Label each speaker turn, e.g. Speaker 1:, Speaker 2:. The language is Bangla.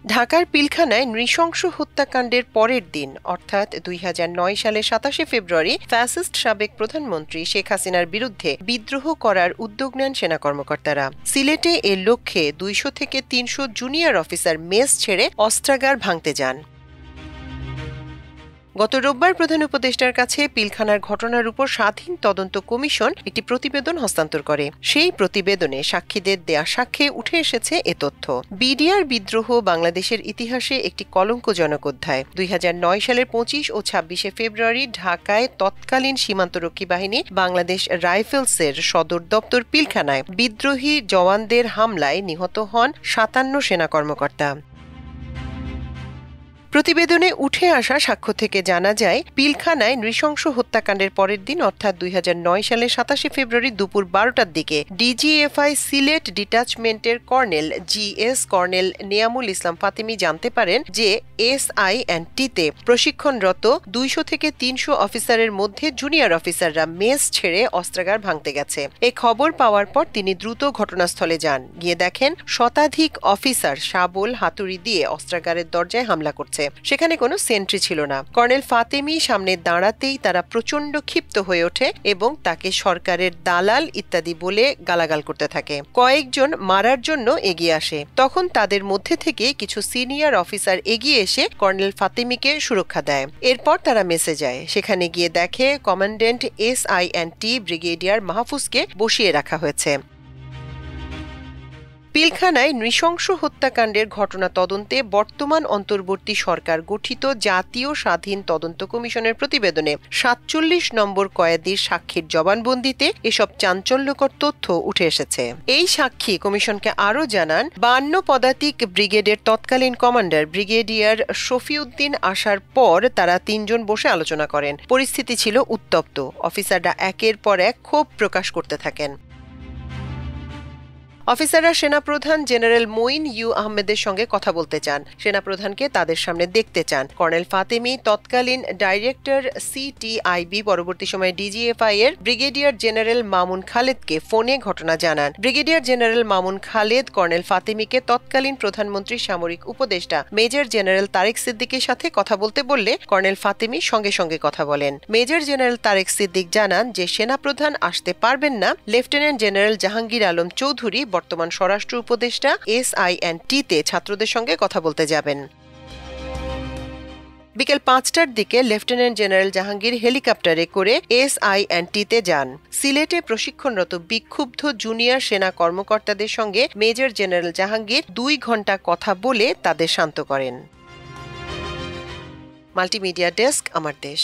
Speaker 1: ঢাকার পিলখানায় নৃশংস হত্যাকাণ্ডের পরের দিন অর্থাৎ ২০০৯ সালের ২৭শে ফেব্রুয়ারি ফ্যাসিস্ট সাবেক প্রধানমন্ত্রী শেখ হাসিনার বিরুদ্ধে বিদ্রোহ করার উদ্যোগ নেন সেনা কর্মকর্তারা। সিলেটে এর লক্ষ্যে ২০০ থেকে ৩০০ জুনিয়র অফিসার মেস ছেড়ে অস্ত্রাগার ভাঙতে যান। গত রোববার প্রধান উপদেষ্টার কাছে পিলখানার ঘটনার উপর স্বাধীন তদন্ত কমিশন একটি প্রতিবেদন হস্তান্তর করে। সেই প্রতিবেদনে সাক্ষীদের দেয়া সাক্ষ্যে উঠে এসেছে এ তথ্য। বিডিআর বিদ্রোহ বাংলাদেশের ইতিহাসে একটি কলঙ্কজনক অধ্যায়। ২০০৯ সালের ২৫ ও ২৬শে ফেব্রুয়ারি ঢাকায় তৎকালীন সীমান্তরক্ষী বাহিনী বাংলাদেশ রাইফেলসের সদর দপ্তর পিলখানায় বিদ্রোহী জওয়ানদের হামলায় নিহত হন ৫৭ সেনা কর্মকর্তা। প্রতিবেদনে উঠে আসা সাক্ষ্য থেকে জানা যায়, পিলখানায় নৃশংস হত্যাকাণ্ডের পরের দিন অর্থাৎ ২০০৯ সালের ২৭শে ফেব্রুয়ারি দুপুর ১২টার দিকে ডিজিএফআই সিলেট ডিটাচমেন্টের colonel GS colonel Niamul Islam Fatimi জানতে পারেন যে SINT-তে প্রশিক্ষণরত ২০০ থেকে ৩০০ অফিসারের মধ্যে জুনিয়র অফিসাররা মেস ছেড়ে অস্ত্রাগার ভাঙতে গেছে। এ খবর পাওয়ার পর তিনি দ্রুত ঘটনাস্থলে যান। গিয়ে দেখেন শতাধিক অফিসার শাবল হাতুড়ি দিয়ে অস্ত্রাগারের দরজায় হামলা করছে। সেখানে কোনো সেন্ট্রি ছিল না। কর্নেল ফাতেমি সামনে দাঁড়াতেই তারা প্রচন্ড ক্ষিপ্ত হয়ে ওঠে এবং তাকে সরকারের দালাল ইত্যাদি বলে গালাগাল করতে থাকে। কয়েকজন মারার জন্য এগিয়ে আসে। তখন তাদের মধ্যে থেকে কিছু সিনিয়র অফিসার এগিয়ে এসে কর্নেল ফাতেমিকে সুরক্ষা দেয়। এরপর তারা মেসে যায়। সেখানে গিয়ে দেখে কমান্ড্যান্ট SINT ব্রিগেডিয়ার মাহফুজকে বসিয়ে রাখা হয়েছে। পিলখানায় নৃশংস হত্যাকাণ্ডের ঘটনা তদন্তে বর্তমান অন্তর্বর্তী সরকার গঠিত জাতীয় স্বাধীন তদন্ত কমিশনের প্রতিবেদনে ৪৭ নম্বর কয়েদির সাক্ষীর জবানবন্দিতে এসব চাঞ্চল্যকর তথ্য উঠে এসেছে। এই সাক্ষী কমিশনকে আরও জানান, ৫২ পদাতিক ব্রিগেডের তৎকালীন কমান্ডার ব্রিগেডিয়ার শফিউদ্দিন আসার পর তারা ৩ জন বসে আলোচনা করেন। পরিস্থিতি ছিল উত্তপ্ত। অফিসাররা একের পর এক ক্ষোভ প্রকাশ করতে থাকেন। অফিসাররা সেনাপ্রধান জেনারেল মঈন ইউ আহমেদের সঙ্গে কথা বলতে চান, সেনাপ্রধানকে তাদের সামনে দেখতে চান। কর্নেল ফাতেমি তৎকালীন ডাইরেক্টর CTIB পরবর্তী সময়ে DGFI এর ব্রিগেডিয়ার জেনারেল মামুন খালেদকে ফোনে ঘটনা জানান। Brigadier general Mamun Khaled colonel ফাতেমিকে তৎকালীন প্রধানমন্ত্রী সামরিক উপদেষ্টা মেজর জেনারেল তারেক সিদ্দিকের সাথে কথা বলতে বললে কর্নেল ফাতেমি সঙ্গে সঙ্গে কথা বলেন। মেজর জেনারেল তারেক সিদ্দিক জানান যে সেনাপ্রধান আসতে পারবেন না। লেফটেন্যান্ট জেনারেল জাহাঙ্গীর আলম চৌধুরী বর্তমান স্বরাষ্ট্র উপদেষ্টা SINT-তে ছাত্রদের সঙ্গে কথা বলতে যাবেন। বিকেল ৫টার দিকে লেফটেন্যান্ট জেনারেল জাহাঙ্গীর হেলিকপ্টারে করে SINT-তে যান। সিলেটে প্রশিক্ষণরত বিক্ষুব্ধ জুনিয়র সেনা কর্মকর্তাদের সঙ্গে মেজর জেনারেল জাহাঙ্গীর ২ ঘণ্টা কথা বলে তাদের শান্ত করেন। মাল্টিমিডিয়া ডেস্ক, আমার দেশ।